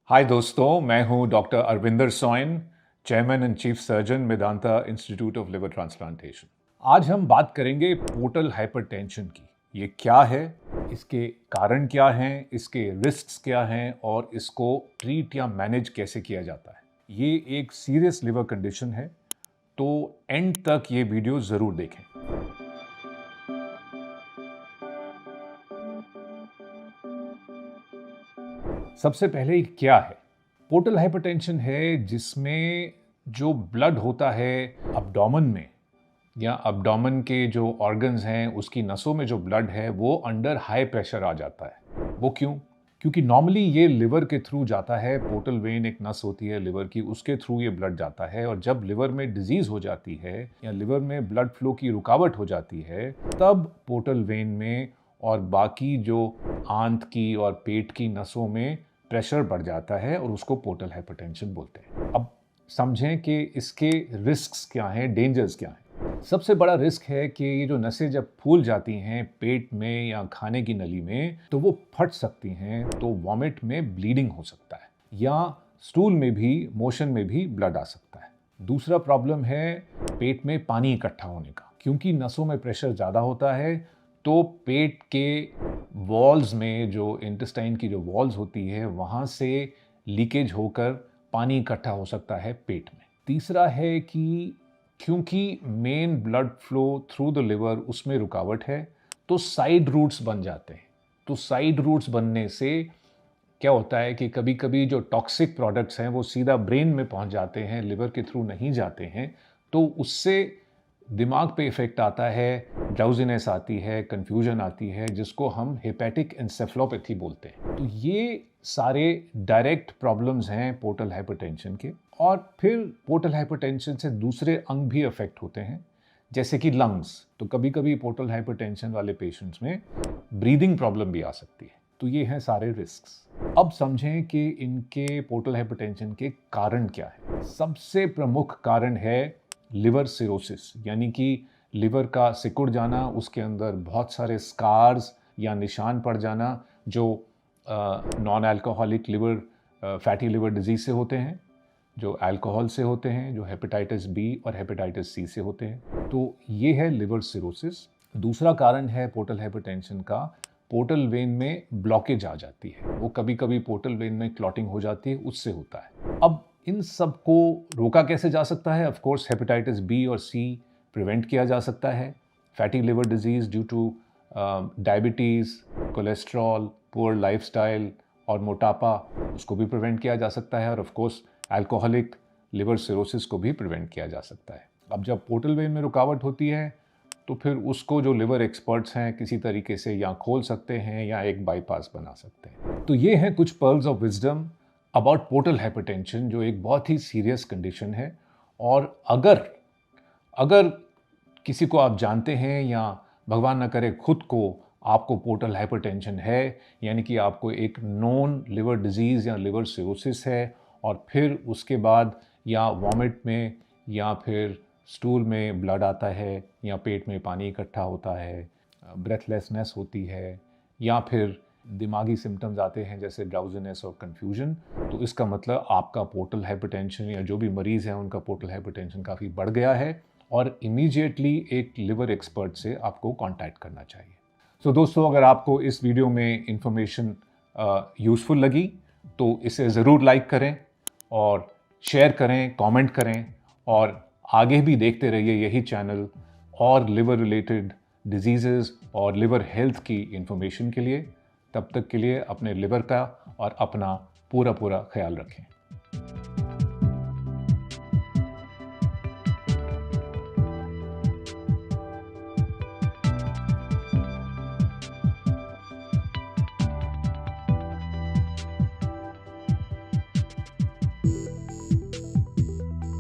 हाय दोस्तों, मैं हूं doctor Arvinder Soin, chairman and chief surgeon Medanta institute of liver transplantation. आज हम बात करेंगे पोर्टल हाइपरटेंशन की। ये क्या है, इसके कारण क्या हैं, इसके रिस्क्स क्या हैं और इसको ट्रीट या मैनेज कैसे किया जाता है। ये एक सीरियस लिवर कंडीशन है, तो एंड तक ये वीडियो ज़रूर देखें। सबसे पहले ये क्या है? पोर्टल हाइपरटेंशन है जिसमें जो ब्लड होता है अब्डोमेन में या अब्डोमेन के जो ऑर्गन्स हैं उसकी नसों में जो ब्लड है वो अंडर हाई प्रेशर आ जाता है। वो क्यों? क्योंकि नॉर्मली ये लिवर के थ्रू जाता है। पोर्टल वेन एक नस होती है लिवर की, उसके थ्रू ये ब्लड जाता है और जब लिवर में डिजीज हो जाती है या लिवर में ब्लड फ्लो की रुकावट हो जाती है तब पोर्टल वेन में और बाकी जो आंत की और पेट की नसों में प्रेशर बढ़ जाता है और उसको पोर्टल हाइपरटेंशन बोलते हैं। अब समझें कि इसके रिस्क्स क्या हैं, डेंजर्स क्या हैं। सबसे बड़ा रिस्क है कि ये जो नसें जब फूल जाती हैं पेट में या खाने की नली में तो वो फट सकती हैं, तो वॉमिट में ब्लीडिंग हो सकता है या स्टूल में भी, मोशन में भी ब्लड आ सकता है। दूसरा प्रॉब्लम है पेट में पानी इकट्ठा होने का। क्योंकि नसों में प्रेशर ज़्यादा होता है तो पेट के वॉल्स में, जो इंटेस्टाइन की जो वॉल्स होती है, वहाँ से लीकेज होकर पानी इकट्ठा हो सकता है पेट में। तीसरा है कि क्योंकि main blood flow through the liver उसमें रुकावट है तो साइड रूट्स बन जाते हैं। तो साइड रूट्स बनने से क्या होता है कि कभी कभी जो टॉक्सिक प्रोडक्ट्स हैं वो सीधा ब्रेन में पहुंच जाते हैं, लिवर के थ्रू नहीं जाते हैं, तो उससे दिमाग पे इफेक्ट आता है, ड्राउजीनेस आती है, कंफ्यूजन आती है, जिसको हम हेपेटिक एन्सेफेलोपैथी बोलते हैं। तो ये सारे डायरेक्ट प्रॉब्लम्स हैं पोर्टल हाइपरटेंशन के। और फिर पोर्टल हाइपरटेंशन से दूसरे अंग भी अफेक्ट होते हैं, जैसे कि लंग्स। तो कभी कभी पोर्टल हाइपरटेंशन वाले पेशेंट्स में ब्रीदिंग प्रॉब्लम भी आ सकती है। तो ये हैं सारे रिस्क्स। अब समझें कि इनके पोर्टल हाइपरटेंशन के कारण क्या है। सबसे प्रमुख कारण है लिवर सिरोसिस, यानी कि लिवर का सिकुड़ जाना, उसके अंदर बहुत सारे स्कार्स या निशान पड़ जाना जो non alcoholic liver fatty liver disease से होते हैं, जो अल्कोहल से होते हैं, जो हेपेटाइटिस बी और हेपेटाइटिस सी से होते हैं। तो ये है लिवर सिरोसिस। दूसरा कारण है पोर्टल हाइपरटेंशन का, पोर्टल वेन में ब्लॉकेज आ जाती है। वो कभी कभी पोर्टल वेन में क्लॉटिंग हो जाती है, उससे होता है। अब इन सब को रोका कैसे जा सकता है? ऑफ कोर्स हेपेटाइटिस बी और सी प्रिवेंट किया जा सकता है। Fatty liver disease due two diabetes, cholesterol, poor lifestyle और मोटापा, उसको भी प्रिवेंट किया जा सकता है। और of course alcoholic liver cirrhosis को भी प्रिवेंट किया जा सकता है। अब जब पोर्टल वेन में रुकावट होती है तो फिर उसको जो लिवर एक्सपर्ट्स हैं किसी तरीके से या खोल सकते हैं या एक बाईपास बना सकते हैं। तो ये हैं कुछ pearls of wisdom about portal hypertension, जो एक बहुत ही सीरियस कंडीशन है। और अगर अगर किसी को आप जानते हैं या भगवान ना करे खुद को आपको पोर्टल हाइपरटेंशन है, यानी कि आपको एक नोन लिवर डिजीज़ या लिवर सिरोसिस है और फिर उसके बाद या वॉमिट में या फिर स्टूल में ब्लड आता है या पेट में पानी इकट्ठा होता है, ब्रेथलेसनेस होती है या फिर दिमागी सिम्टम्स आते हैं जैसे ड्राउजीनेस और कन्फ्यूजन, तो इसका मतलब आपका पोर्टल हाइपरटेंशन या जो भी मरीज़ है उनका पोर्टल हाइपरटेंशन काफ़ी बढ़ गया है और इमीडिएटली एक लिवर एक्सपर्ट से आपको कांटेक्ट करना चाहिए। सो दोस्तों, अगर आपको इस वीडियो में इंफॉर्मेशन यूज़फुल लगी तो इसे ज़रूर लाइक करें और शेयर करें, कमेंट करें और आगे भी देखते रहिए यही चैनल और लिवर रिलेटेड डिजीज़ेज़ और लिवर हेल्थ की इंफॉर्मेशन के लिए। तब तक के लिए अपने लिवर का और अपना पूरा ख्याल रखें।